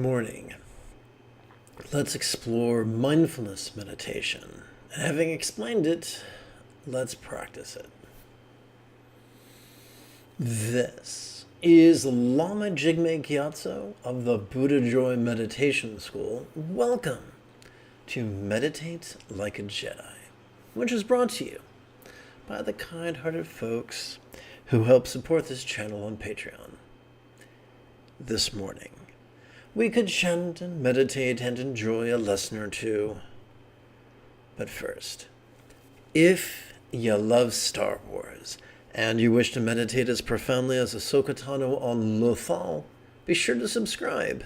Morning. Let's explore mindfulness meditation. And having explained it, let's practice it. This is Lama Jigme Gyatso of the Buddha Joy Meditation School. Welcome to Meditate Like a Jedi, which is brought to you by the kind-hearted folks who help support this channel on Patreon. This morning, we could chant and meditate and enjoy a lesson or two. But first, if you love Star Wars and you wish to meditate as profoundly as Ahsoka Tano on Lothal, be sure to subscribe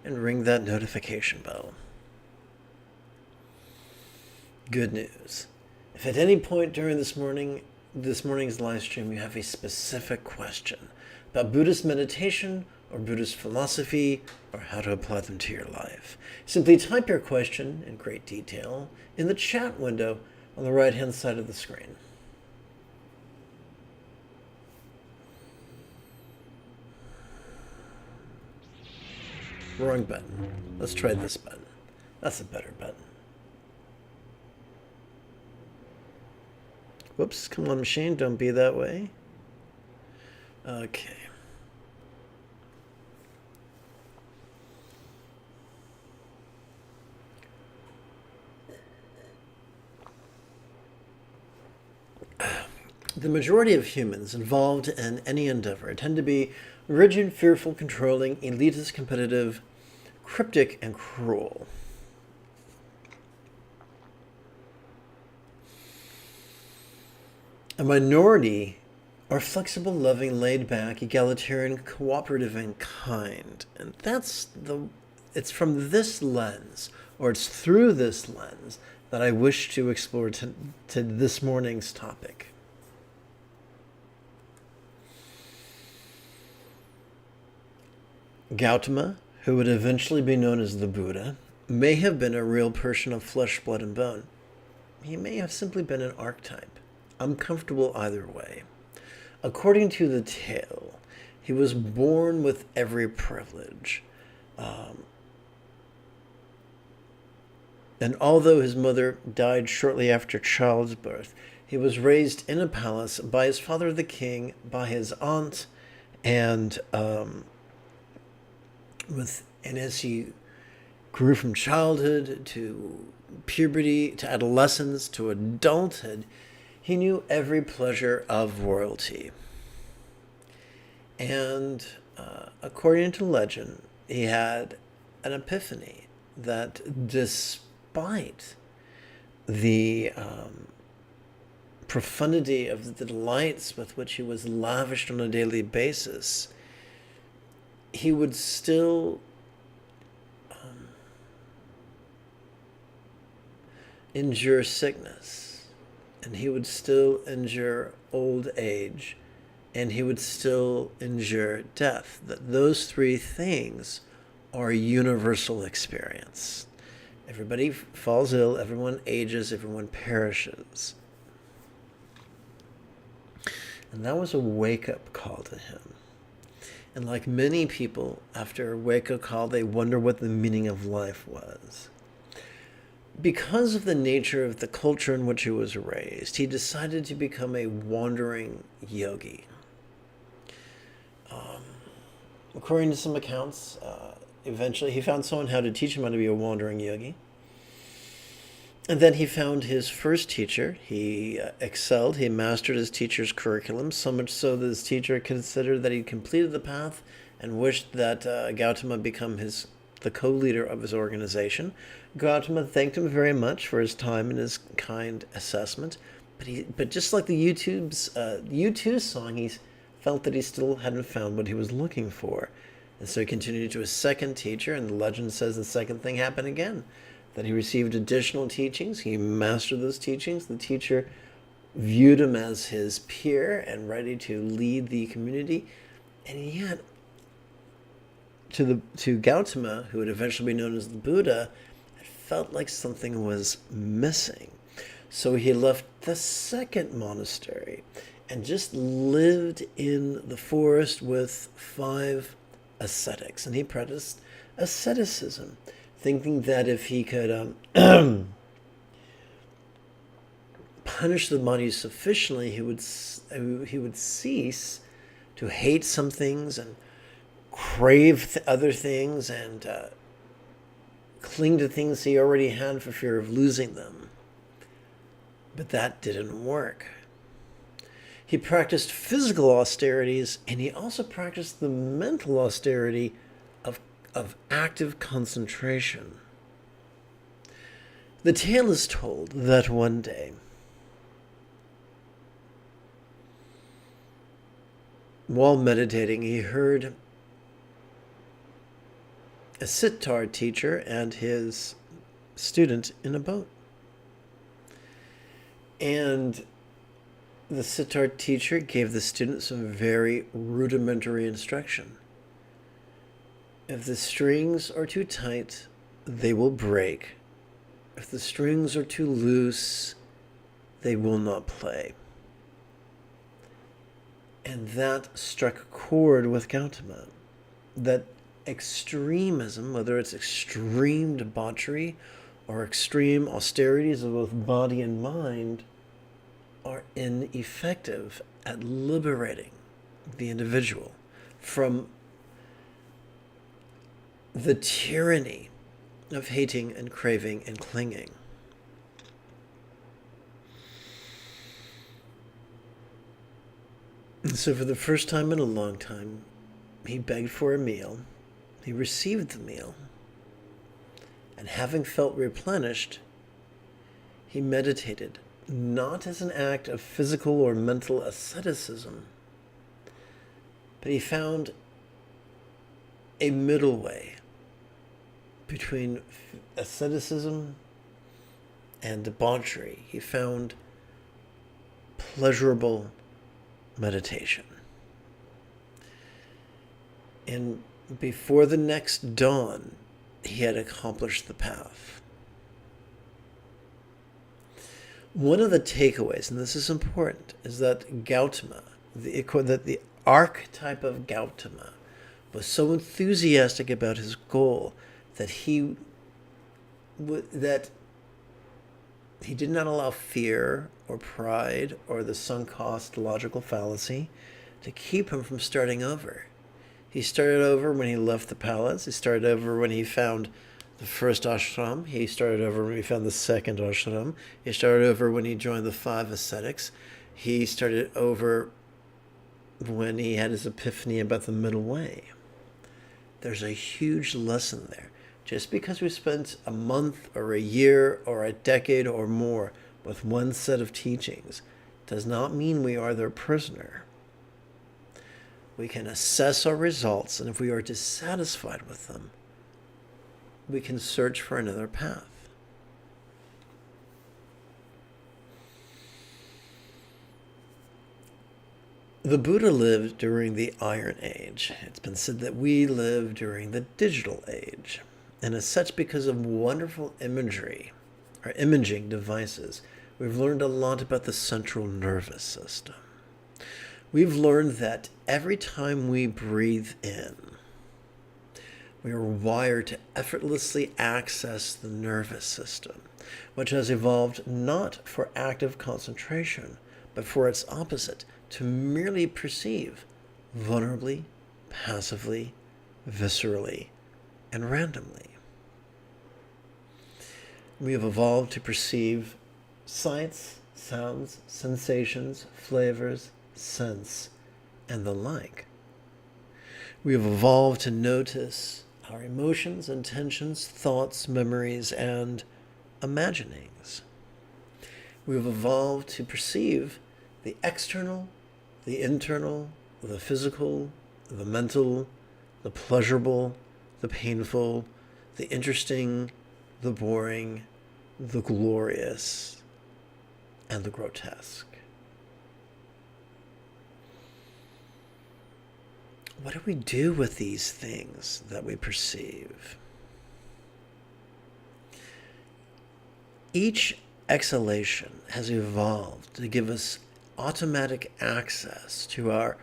and ring that notification bell. Good news. If at any point during this morning's live stream you have a specific question about Buddhist meditation or Buddhist philosophy, or how to apply them to your life, simply type your question in great detail in the chat window on the right-hand side of the screen. Wrong button. Let's try this button. That's a better button. Whoops, come on machine, don't be that way. Okay. The majority of humans involved in any endeavor tend to be rigid, fearful, controlling, elitist, competitive, cryptic, and cruel. A minority are flexible, loving, laid-back, egalitarian, cooperative, and kind. And it's from this lens, or it's through this lens, that I wish to explore to this morning's topic. Gautama, who would eventually be known as the Buddha, may have been a real person of flesh, blood, and bone. He may have simply been an archetype. I'm comfortable either way. According to the tale, he was born with every privilege. And although his mother died shortly after child's birth, he was raised in a palace by his father the king, by his aunt, and as he grew from childhood to puberty to adolescence to adulthood, he knew every pleasure of royalty. And according to legend, he had an epiphany that despite the profundity of the delights with which he was lavished on a daily basis, he would still endure sickness, and he would still endure old age, and he would still endure death. That those three things are a universal experience. Everybody falls ill, everyone ages, everyone perishes. And that was a wake-up call to him. And like many people, after a wake-up call, they wonder what the meaning of life was. Because of the nature of the culture in which he was raised, he decided to become a wandering yogi. According to some accounts, eventually he found someone how to teach him how to be a wandering yogi. And then he found his first teacher. He excelled. He mastered his teacher's curriculum, so much so that his teacher considered that he'd completed the path and wished that Gautama become the co-leader of his organization. Gautama thanked him very much for his time and his kind assessment. But just like the U2 song, he felt that he still hadn't found what he was looking for. And so he continued to his second teacher, and the legend says the second thing happened again. That he received additional teachings. He mastered those teachings. The teacher viewed him as his peer and ready to lead the community. And yet, to Gautama, who would eventually be known as the Buddha, it felt like something was missing. So he left the second monastery and just lived in the forest with 5 ascetics. And he practiced asceticism, thinking that if he could punish the body sufficiently, he would cease to hate some things and crave other things and cling to things he already had for fear of losing them. But that didn't work. He practiced physical austerities, and he also practiced the mental austerity of active concentration. The tale is told that one day, while meditating, he heard a sitar teacher and his student in a boat. And the sitar teacher gave the student some very rudimentary instruction. If the strings are too tight, they will break. If the strings are too loose, they will not play. And that struck a chord with Gautama. That extremism, whether it's extreme debauchery or extreme austerities of both body and mind, are ineffective at liberating the individual from the tyranny of hating and craving and clinging. And so for the first time in a long time, he begged for a meal. He received the meal. And having felt replenished, he meditated, not as an act of physical or mental asceticism, but he found a middle way between asceticism and debauchery. He found pleasurable meditation. And before the next dawn, he had accomplished the path. One of the takeaways, and this is important, is that Gautama, the archetype of Gautama, was so enthusiastic about his goal that he did not allow fear or pride or the sunk cost logical fallacy to keep him from starting over. He started over when he left the palace. He started over when he found the first ashram. He started over when he found the second ashram. He started over when he joined the 5 ascetics. He started over when he had his epiphany about the middle way. There's a huge lesson there. Just because we spent a month or a year or a decade or more with one set of teachings does not mean we are their prisoner. We can assess our results, and if we are dissatisfied with them, we can search for another path. The Buddha lived during the Iron Age. It's been said that we live during the Digital Age. And as such, because of wonderful imagery or imaging devices, we've learned a lot about the central nervous system. We've learned that every time we breathe in, we are wired to effortlessly access the nervous system, which has evolved not for active concentration, but for its opposite, to merely perceive vulnerably, passively, viscerally, and randomly. We have evolved to perceive sights, sounds, sensations, flavors, scents, and the like. We have evolved to notice our emotions, intentions, thoughts, memories, and imaginings. We have evolved to perceive the external, the internal, the physical, the mental, the pleasurable, the painful, the interesting, the boring, the glorious, and the grotesque. What do we do with these things that we perceive? Each exhalation has evolved to give us automatic access to our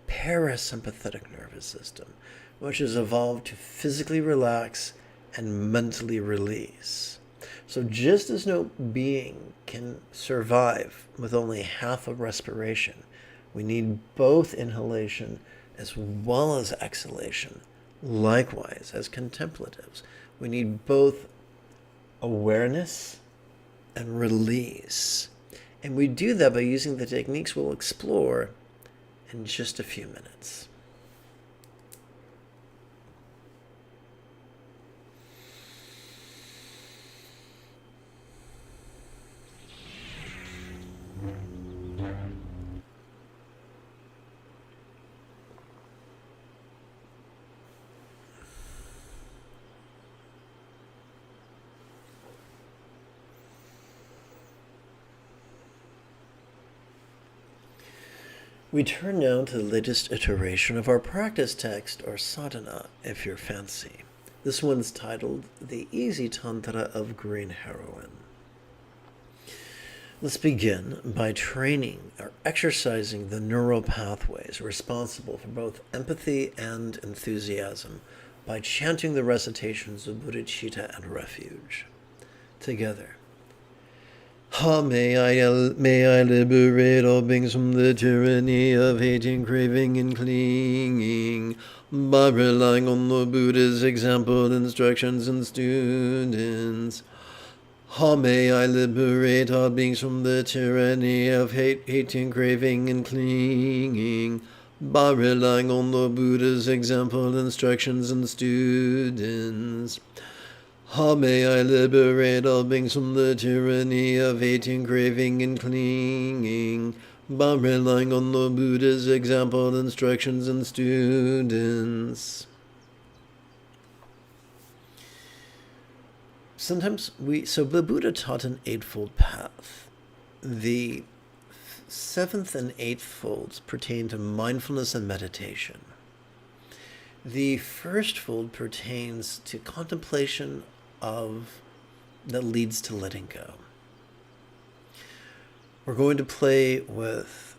parasympathetic nervous system, which has evolved to physically relax and mentally release. So just as no being can survive with only half a respiration, we need both inhalation as well as exhalation. Likewise, as contemplatives, we need both awareness and release. And we do that by using the techniques we'll explore in just a few minutes. We turn now to the latest iteration of our practice text, or sadhana, if you're fancy. This one's titled The Easy Tantra of Green Heroin. Let's begin by training or exercising the neural pathways responsible for both empathy and enthusiasm by chanting the recitations of bodhicitta and refuge. Together. Ha, may I liberate all beings from the tyranny of hating, craving, and clinging, by relying on the Buddha's example, instructions, and students. Ha, may I liberate all beings from the tyranny of hating, craving, and clinging, by relying on the Buddha's example, instructions, and students. Ha, may I liberate all beings from the tyranny of hating, craving, and clinging, by relying on the Buddha's example, instructions, and students. So the Buddha taught an eightfold path. The seventh and eighth folds pertain to mindfulness and meditation. The first fold pertains to contemplation that leads to letting go. We're going to play with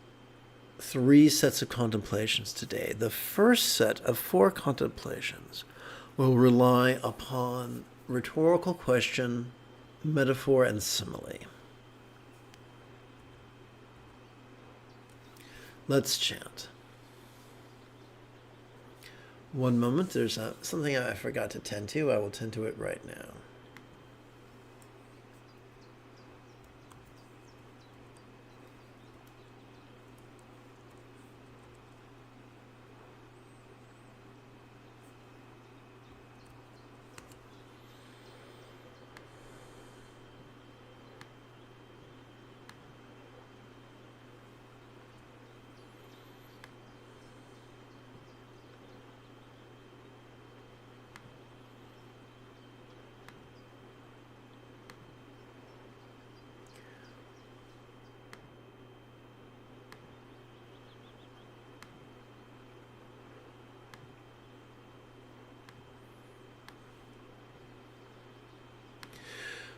3 sets of contemplations today. The first set of 4 contemplations will rely upon rhetorical question, metaphor, and simile. Let's chant. One moment, there's something I forgot to tend to. I will tend to it right now.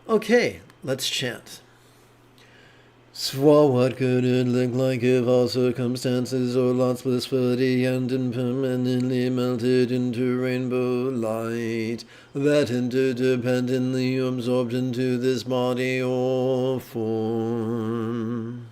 Okay, let's chant. Swa, what could it look like if all circumstances or lots blissfully and impermanently melted into rainbow light, that interdependently absorbed into this body or form?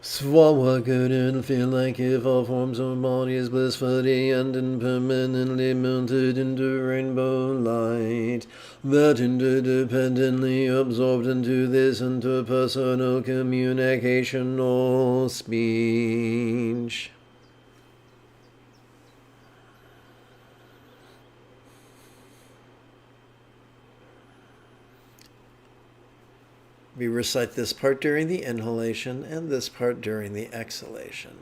Swa, what could it feel like if all forms of bodies blissfully and impermanently melted into rainbow light, that interdependently absorbed into this interpersonal communication or speech? We recite this part during the inhalation and this part during the exhalation.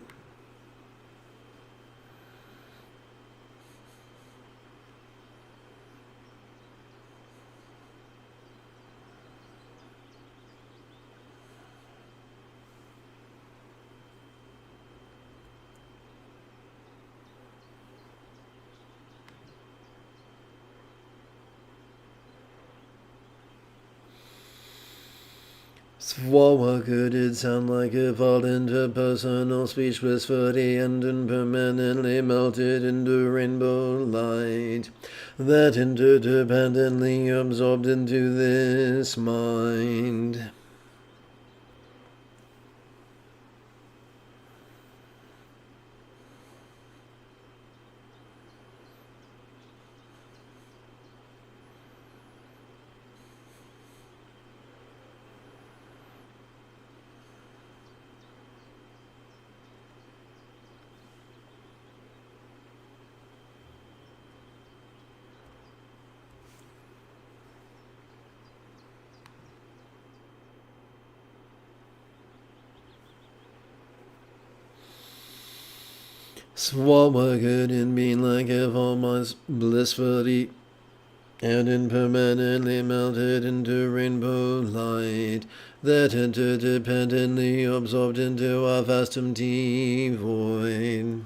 What could it sound like if all interpersonal speech blissfully and impermanently melted into rainbow light that interdependently absorbed into this mind? What could it be like if all minds blissfully and impermanently melted into rainbow light that interdependently absorbed into a vast empty void?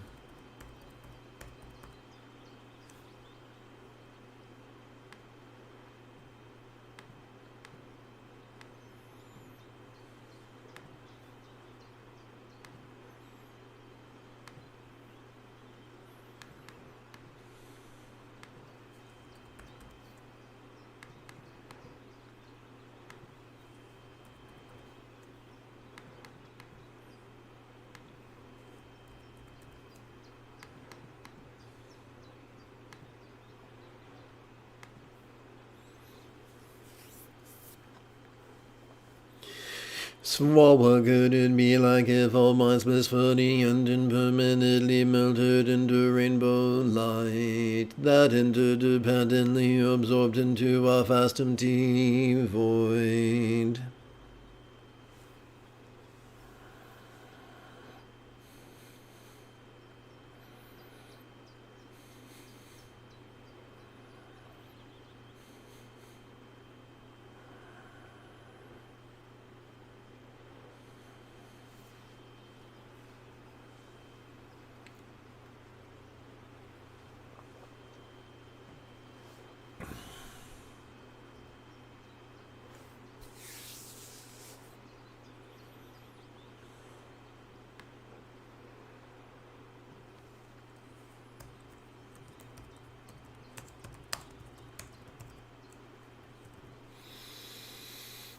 What could it be like if all minds blissfully and impermanently melted into rainbow light that interdependently absorbed into a vast empty void?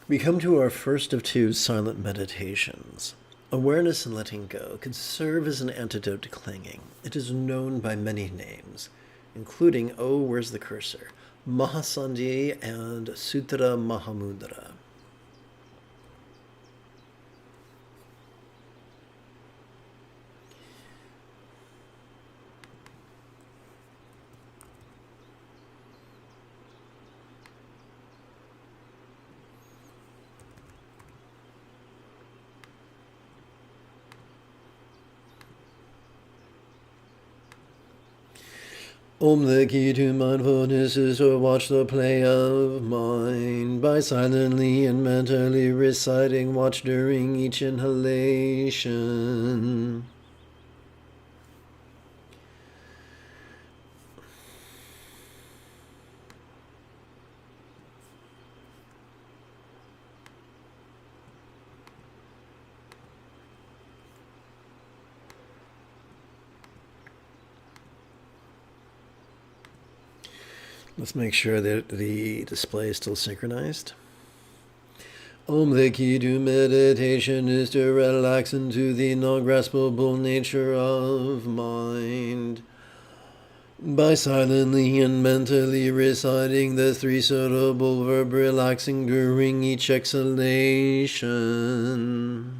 We come to our first of two silent meditations. Awareness and letting go could serve as an antidote to clinging. It is known by many names, including, oh, where's the cursor? Mahasandhi and Sutra Mahamudra. The key to mindfulness is to watch the play of mind by silently and mentally reciting watch during each inhalation. Let's make sure that the display is still synchronized. The key to meditation is to relax into the non-graspable nature of mind by silently and mentally reciting the three syllable verb relaxing during each exhalation.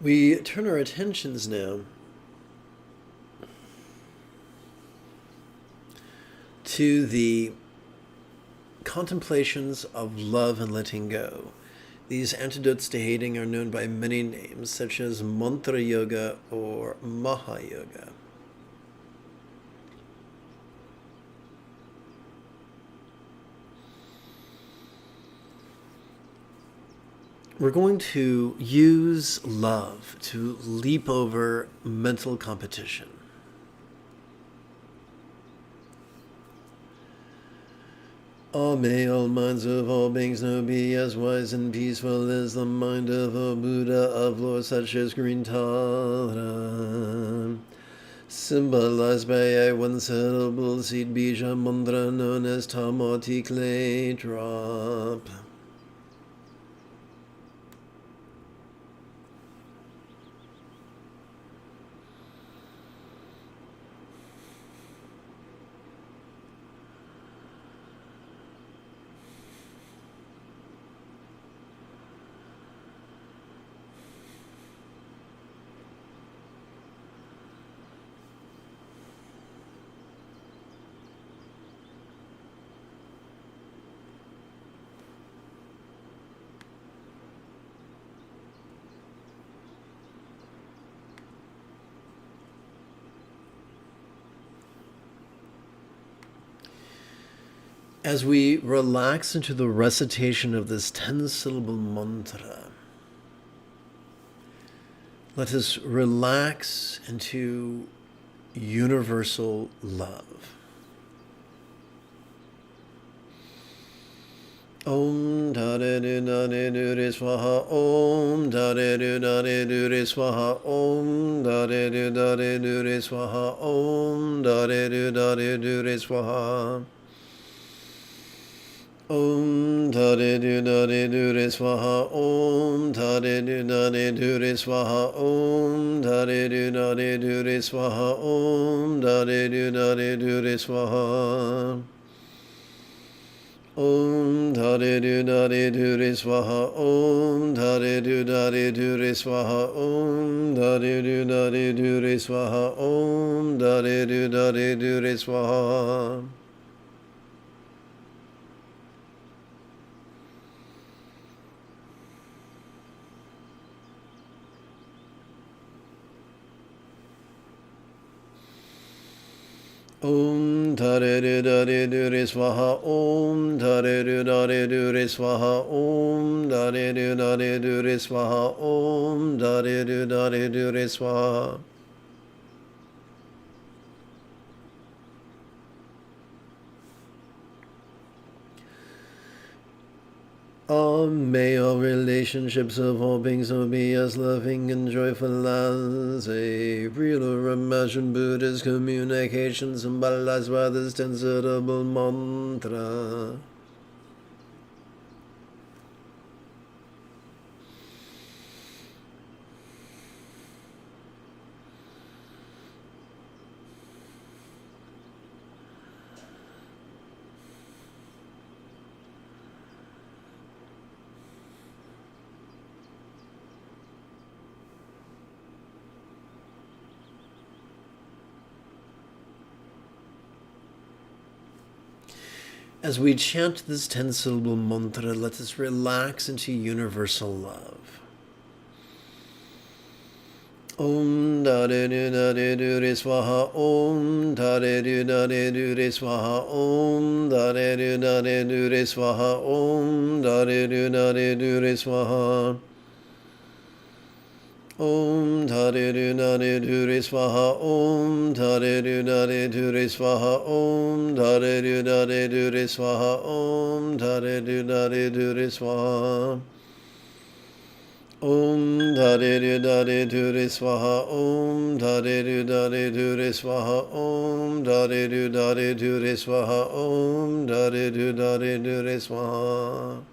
We turn our attentions now to the contemplations of love and letting go. These antidotes to hating are known by many names, such as Mantra Yoga or Mahayoga. We're going to use love to leap over mental competition. May all minds of all beings know be as wise and peaceful as the mind of a Buddha of lore such as Green Tara, symbolized by a one-syllable seed bija mantra known as Tamati clay drop. As we relax into the recitation of this 10-syllable mantra, let us relax into universal love. Om Dare Dare Dure Swaha, Om Dare Dare Dure Swaha, Om Dare Dare Dure Swaha, Om Dare Dare Dure Swaha. Om Dare Dare Dure Swaha, Om Dare Dare Dure Swaha, Om Dare Dare Dure Swaha, Om Dare Dare Dure Swaha. Om Dare Dare Dure Swaha, Om Dare Dare Dure Swaha, Om Dare Dare Dure Swaha, Om Dare Dare Dure Swaha. Om Dare Dare Dure Swaha, Om Dare Dare Dure Swaha, Om Dare Dare Dure Swaha, Om Dare Dare Dure Swaha. May all relationships of all beings be as loving and joyful as a real or imagined Buddhist communication symbolized by this 10-syllable mantra. As we chant this 10-syllable mantra, let us relax into universal love. Om Dare Dare Dure Swaha, Om Dare Dare Dure Swaha, Om Dare Dare Dure Swaha, Om Dare Dare Dure Swaha. Om Dare Dare Dure Swaha, Om Dare Dare Dure Swaha, Om Dare Dare Dure Swaha, Om Dare Dare Dure Swaha. Om Dare Dare Dure Swaha, Om Dare Dare Dure Swaha, Om Dare Dare Dure Swaha, Om Dare Dare Dure Swaha.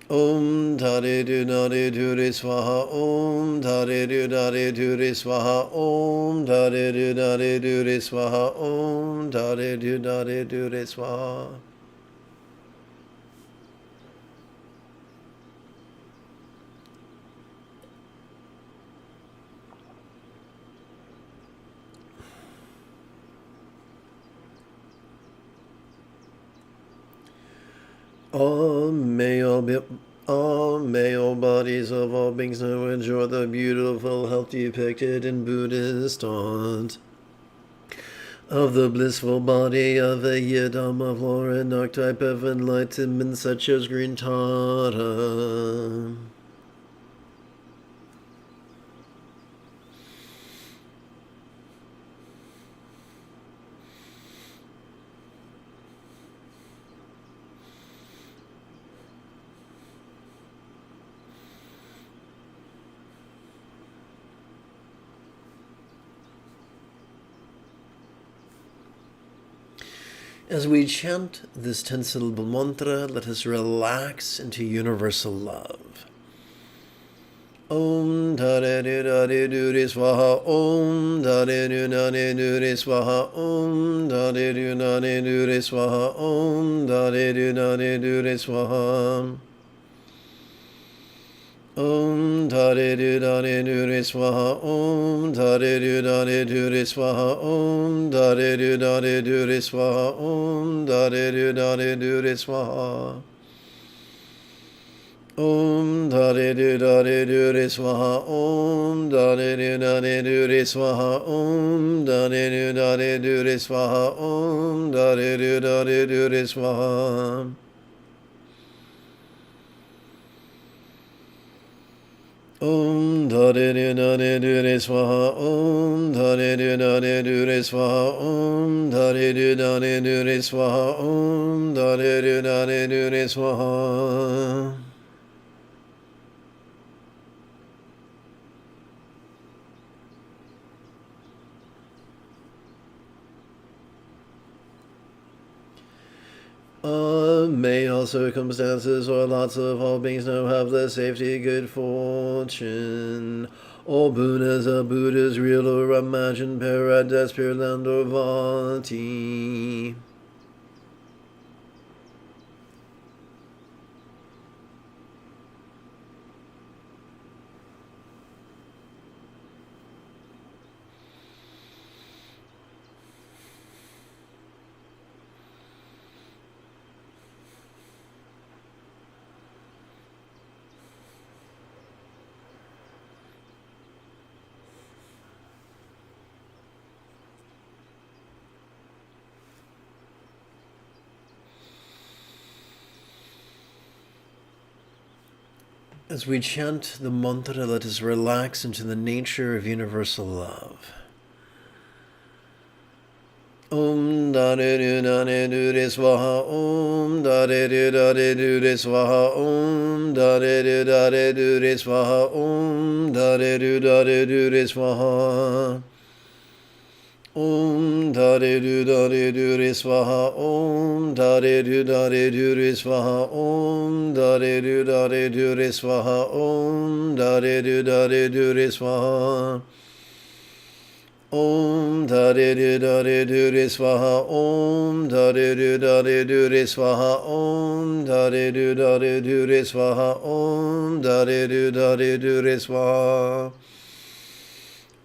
Om Dare Dare Dure Swaha, Om Dare Dare Dure Swaha, Om Dare Dare Dure Swaha, Om Dare Dare Dure Swaha. May all bodies of all beings now enjoy the beautiful health depicted in Buddhist thought of the blissful body of a yidam of lore and archetype of enlightenment such as Green Tara. As we chant this 10-syllable mantra, let us relax into universal love. Om Tare Dare Dure Swaha, Om Tare Dare Dure Swaha, Om Tare Dare Dure Swaha, Om Tare Dare Dure Swaha. Om Tare Dare Dure Swaha, Om Tare Dare Dure Swaha, Om Tare Dare Dure Swaha, Om Tare Dare Dure Swaha. Om Tare Dare Dure Swaha, Om Tare Dare Dure Swaha, Om Tare Dare Dure Swaha, Om Tare Dare Dure Swaha. Om Tare Dare Dure Swaha, Om Tare Dare Dure Swaha, Om Tare Dare Dure Swaha, Om Tare Dare Dure Swaha. May all circumstances or lots of all beings now have the safety, good fortune. All Buddhas are Buddhas, real or imagined, paradise, pure land or vati. As we chant the mantra, let us relax into the nature of universal love. Om Dare Dare Dure Swaha, Om Dare Dare Dure Swaha, Om Dare Dare Dure Swaha, Om Dare Dare Dure Swaha. Om Dare Dare Dure Swaha, Om Dare Dare Dure Swaha, Om Dare Dare Dure Swaha, Om Dare Dare Dure Swaha. Om Dare Dare Dure Swaha, Om Dare Dare Dure Swaha, Om Dare Dare Dure Swaha, Om Dare Dare Dure Swaha.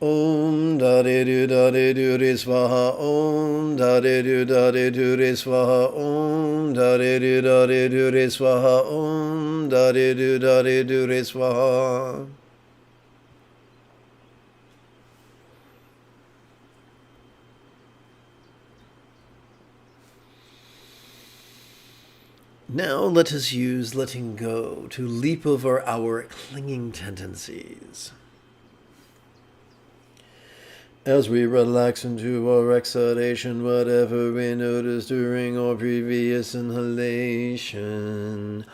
Om Dare Dare Dure Swaha, Om Dare Dare Dure Swaha, Om Dare Dare Dure Swaha, Om Dare Dare Dure Swaha. Now let us use letting go to leap over our clinging tendencies. As we relax into our exhalation, whatever we notice during our previous inhalation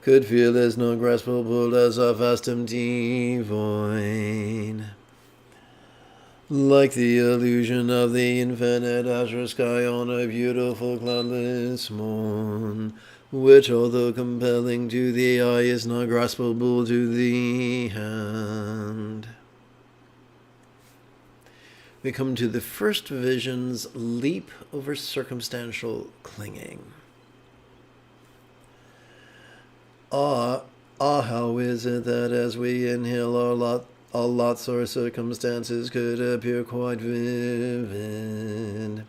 could feel as non-graspable as a vast empty void. Like the illusion of the infinite azure sky on a beautiful cloudless morn, which, although compelling to the eye, is not graspable to the hand. We come to the first vision's leap over circumstantial clinging. How is it that as we inhale our lots or circumstances could appear quite vivid?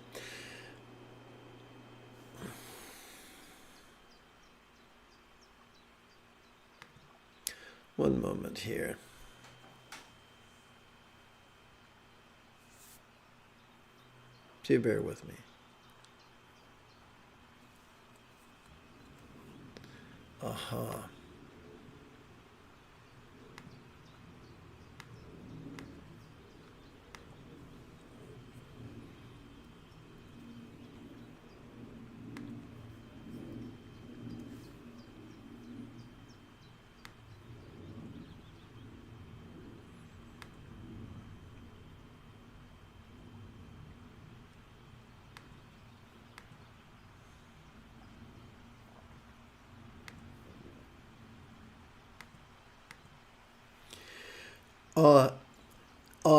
One moment here. Do bear with me. Aha.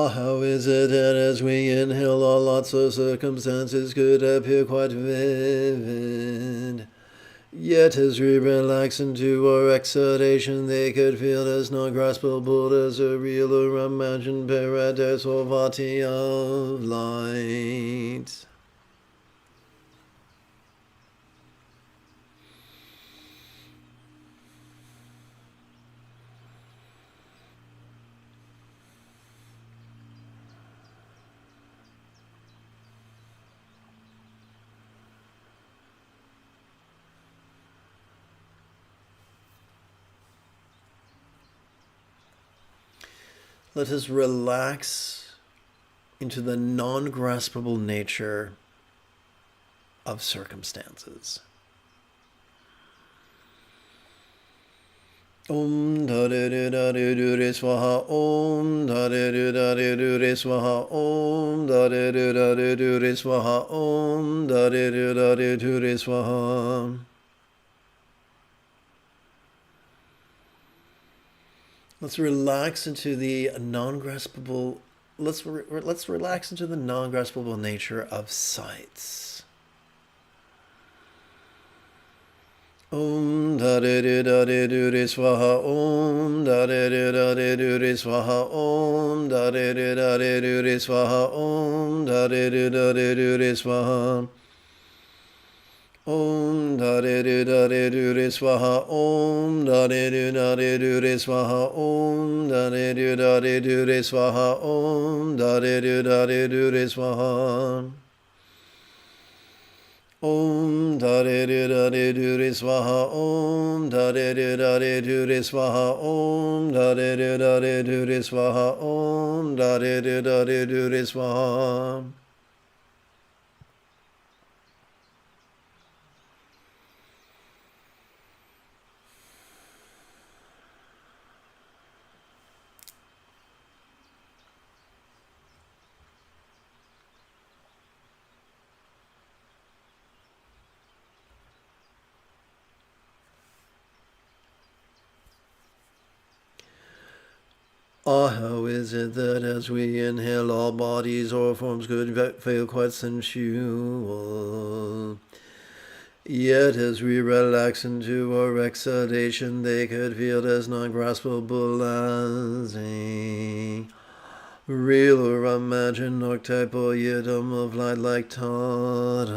How is it that as we inhale, all lots of circumstances could appear quite vivid? Yet as we relax into our exhalation, they could feel as non-graspable as a real or imagined paradise or vati of light. Let us relax into the non-graspable nature of circumstances. Om Dhare Dhare Dure Swaha Om Dhare Dhare Dure Swaha Om Dhare Dhare Dure Swaha Om Dhare Dhare Dure Swaha. Let's relax into the non-graspable. Let's relax into the non-graspable nature of sights. Om Dhare Dhare Dure Swaha Om Dhare Dhare Dure Swaha Om Dhare Dhare Dure Swaha Om Dhare Dhare Dure Swaha Om Dhare Dhare Dure Swaha Om Dhare Dhare Dure Swaha Om Dhare Dhare Dure Swaha Om Dhare Dhare Dure Swaha Om Dhare Dhare Dure Swaha Om Dhare Dhare Dure Swaha Om Dhare Dhare Dure Swaha Om Dhare Dhare Dure Swaha. How is it that as we inhale, all bodies or forms could feel quite sensual? Yet as we relax into our exhalation, they could feel as non-graspable as a real or imagined archetype or idiom of light like Tara.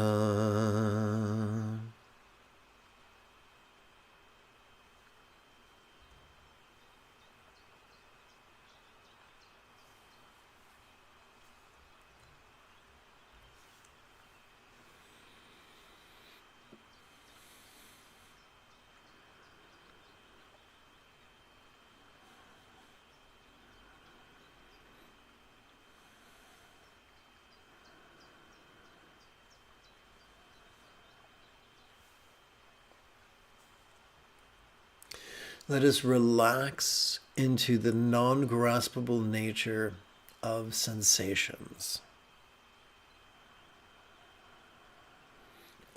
Let us relax into the non-graspable nature of sensations.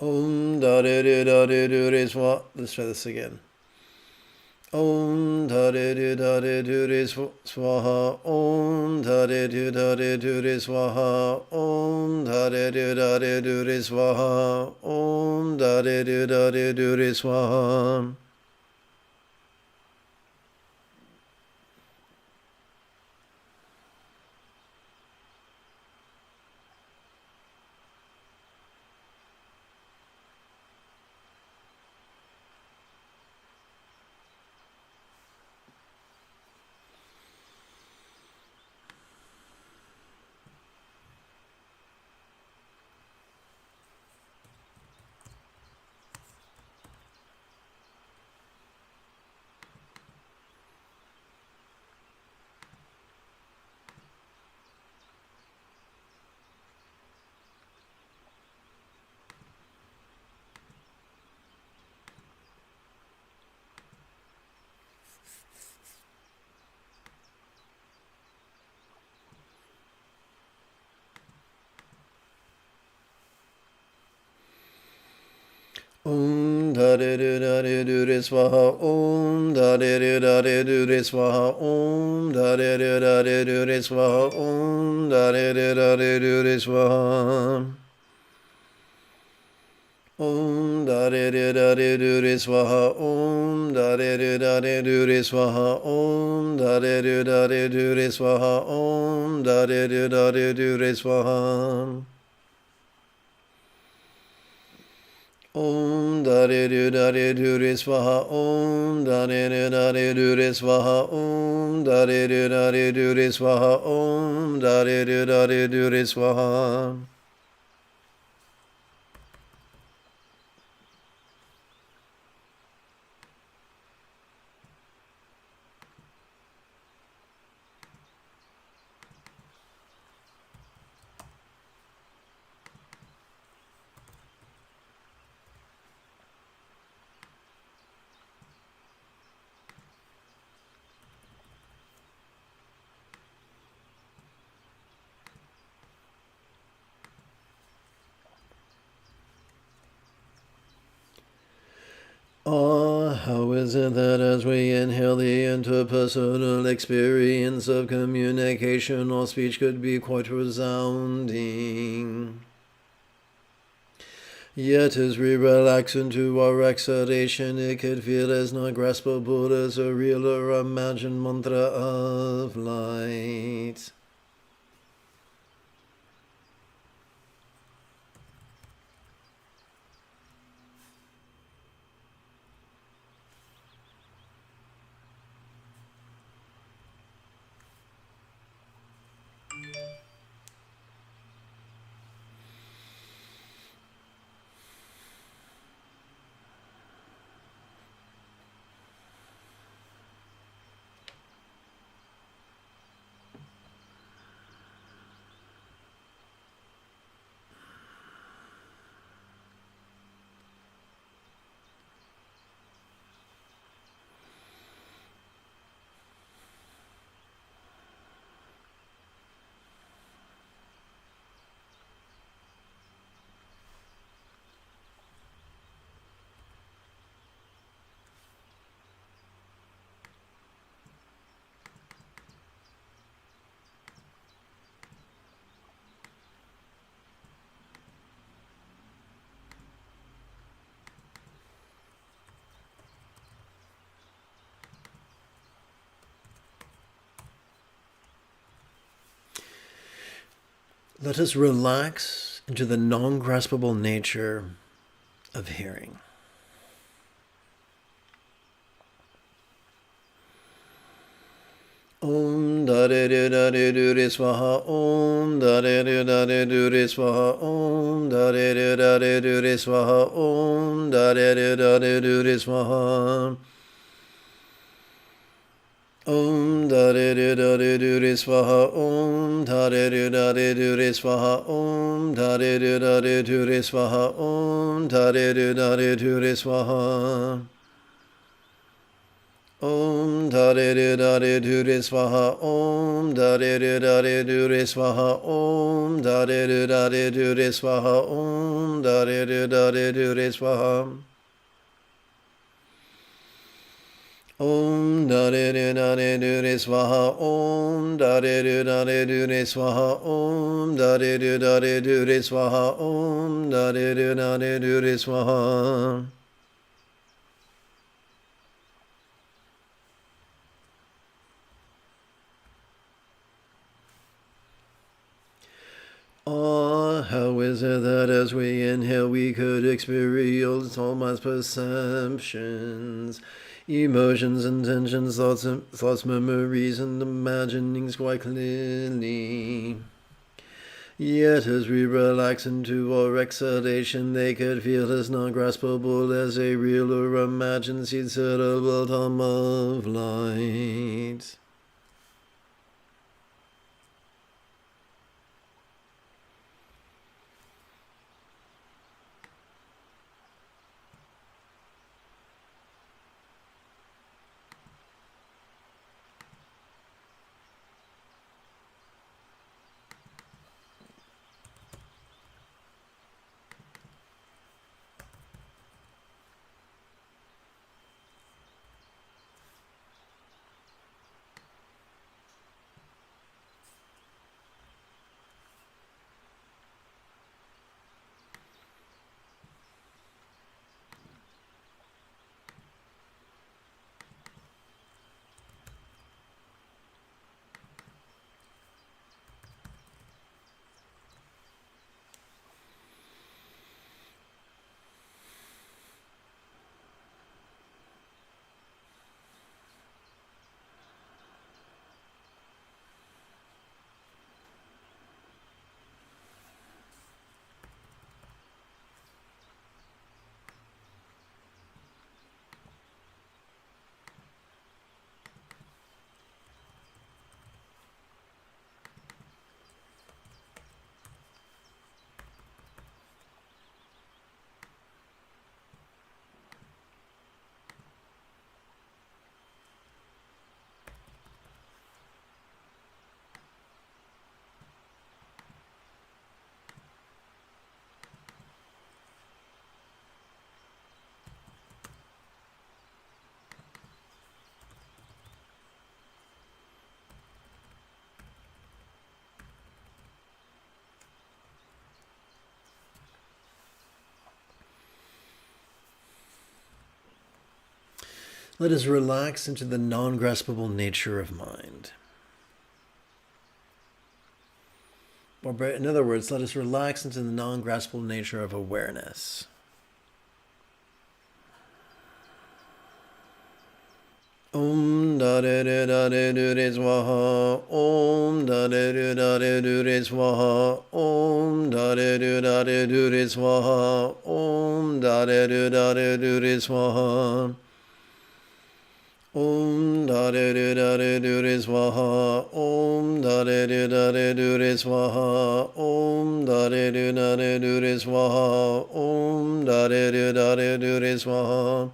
Om Dhare Dhare Dure Swaha. Let's try this again. Om Dhare Dhare Dure Swaha Om Dhare Dhare Dure Swaha Om Dhare Dhare Dure Swaha Om Dhare Dhare Dure Swaha. Om da de do da de do de swaha. Om da de do da de do de swaha. Om da de do da de do de swaha. Om da de do da de do de swaha. Om da de do da de do de swaha. Om da de do da de do de swaha. Om da de do da de do de swaha. Om da de do da de do de swaha. Om da de do da de do de swaha. Om da de do da de do de swaha. Om da de do da de do de swaha. Om da de do da de do de swaha. Ah, how is it that as we inhale the interpersonal experience of communication, our speech could be quite resounding? Yet as we relax into our exhalation, it could feel as not graspable as a real or imagined mantra of light. Let us relax into the non-graspable nature of hearing. Om da de do da de do de swaha. Om da de do da de do de swaha. Om da de do da de do de swaha. Om da de do da de do de swaha. Om da de do da de do de swaha. Om da de do da de do de swaha. Om da de do da de do de swaha. Om da de do da de do de swaha. Om da de do da de do de swaha. Om da de do da de do de swaha. Om da de do da de do de swaha. Om da de do da de do de swaha. Om da de do da de do de swaha. Om da de do da de do de swaha. Om da de do da de do de swaha. Om da de do da de do de swaha. Ah, how is it that as we inhale we could experience all my perceptions, emotions, intentions, thoughts, memories, and imaginings quite clearly. Yet as we relax into our exhalation, they could feel as non-graspable as a real or imagined seed cerebral tom of light. Let us relax into the non-graspable nature of mind. Or in other words, let us relax into the non-graspable nature of awareness. Om da de de da de du de swaha. Om da de de da de du de swaha. Om da de de da de du de swaha. Om da de de da de du de swaha. Om da de de da de du de swaha. Om da de de da de du de swaha. Om da de de da de du de swaha. Om da de de da de du de swaha.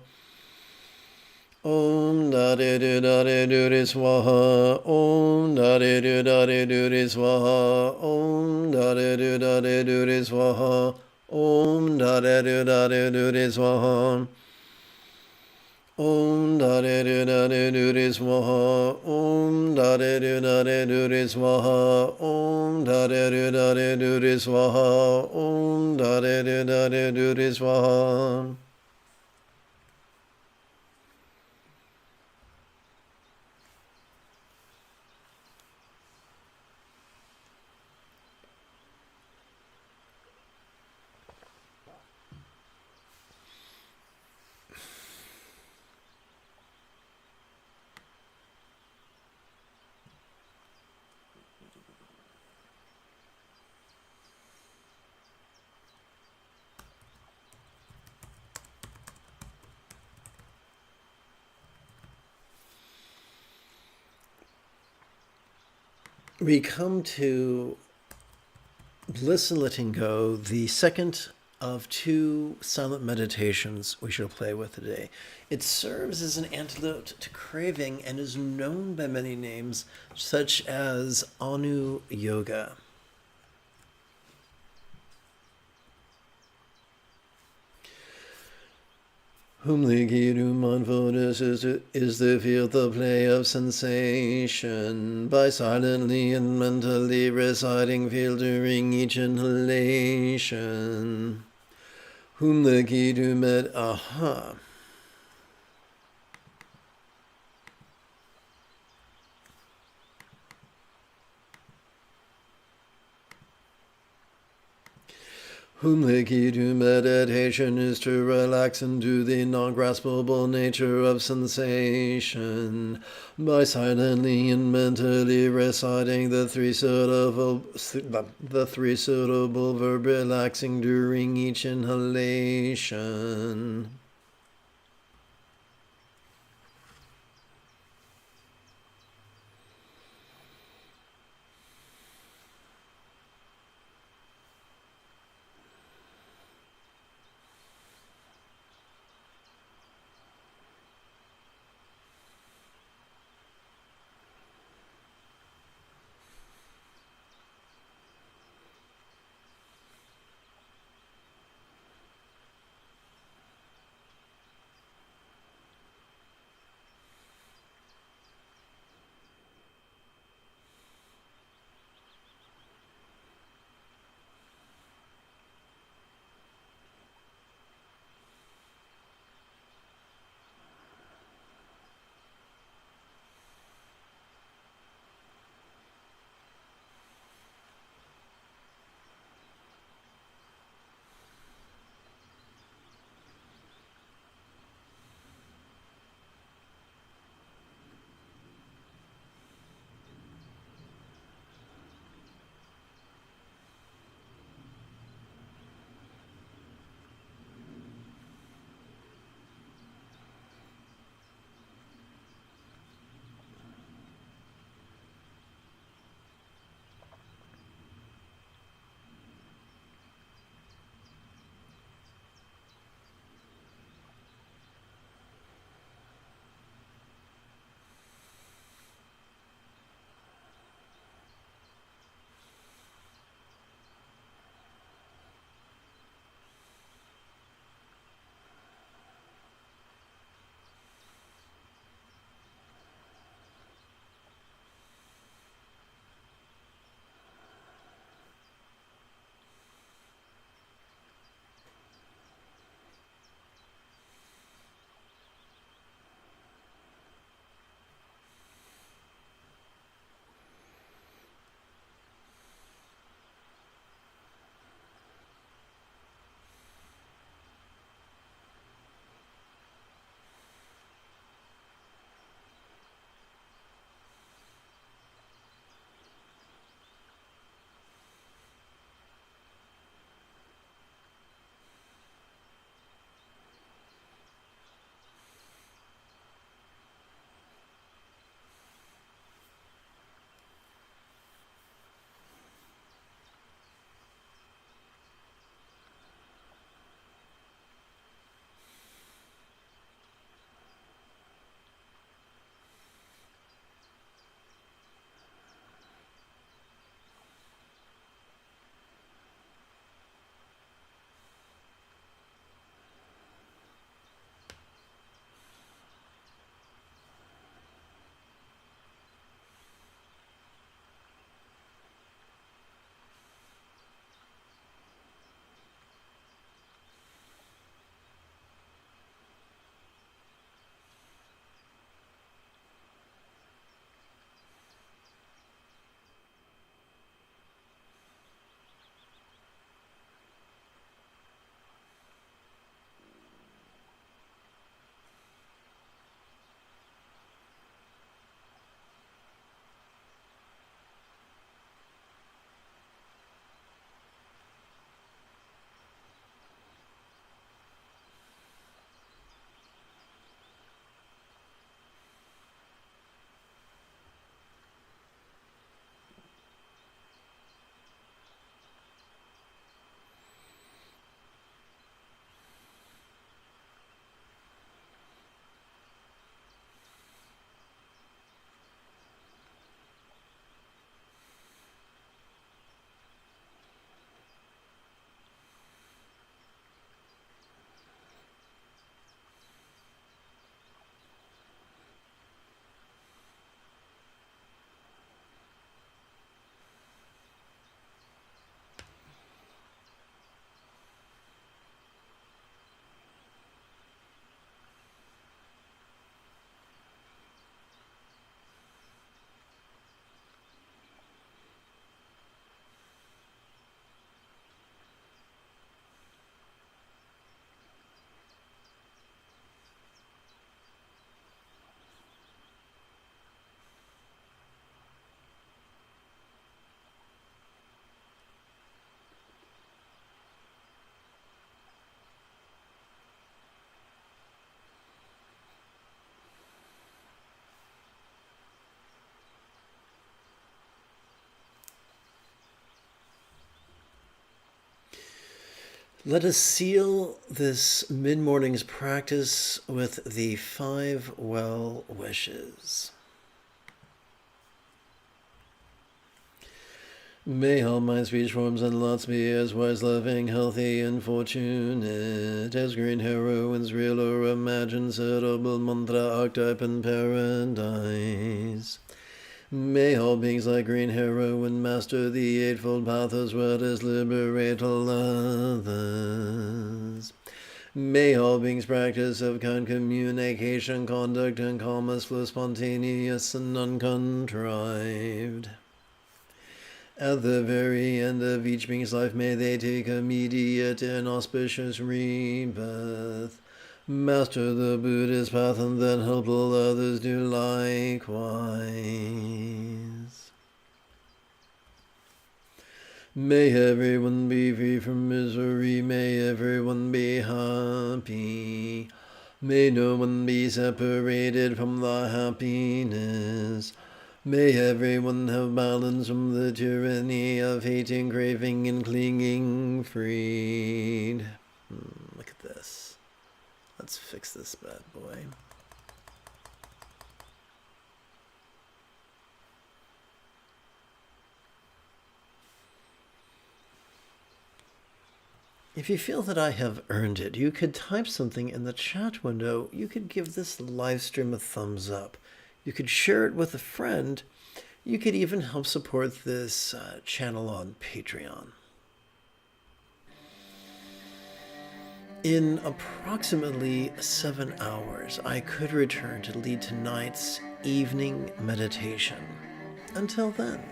Om da de de da de du de swaha. Om da de de da de du de swaha. Om da de de da de du de swaha. Om da de de da de du de swaha. Om da de de da de du de swaha. Om da de de da de du de swaha. Om da de de da de du de swaha. Om da de de da de du de swaha. We come to Bliss and Letting Go, the second of two silent meditations we shall play with today. It serves as an antidote to craving and is known by many names, such as Anu Yoga. Whom the key to mindfulness is the field the play of sensation, by silently and mentally reciting filtering each inhalation. Whom the key to aha. Whom the key to meditation is to relax into the non-graspable nature of sensation, by silently and mentally reciting the three suitable verb relaxing during each inhalation. Let us seal this mid-morning's practice with the 5 well wishes. May all my speech forms and lots be as wise, loving, healthy, and fortunate as green heroines, real or imagined, suitable mantra archetype in paradise. May all beings like green heroine master the eightfold path as well as liberate all others. May all beings practice of kind communication, conduct, and calmness flow spontaneous and uncontrived. At the very end of each being's life, may they take immediate and auspicious rebirth, master the Buddhist path, and then help all others do likewise. May everyone be free from misery, may everyone be happy. May no one be separated from the happiness. May everyone have balance from the tyranny of hating, craving, and clinging freed. Look at this. Let's fix this bad boy. If you feel that I have earned it, you could type something in the chat window. You could give this live stream a thumbs up. You could share it with a friend. You could even help support this channel on Patreon. In approximately 7 hours, I could return to lead tonight's evening meditation. Until then,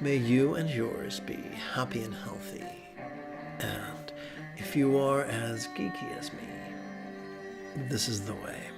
may you and yours be happy and healthy. And if you are as geeky as me, this is the way.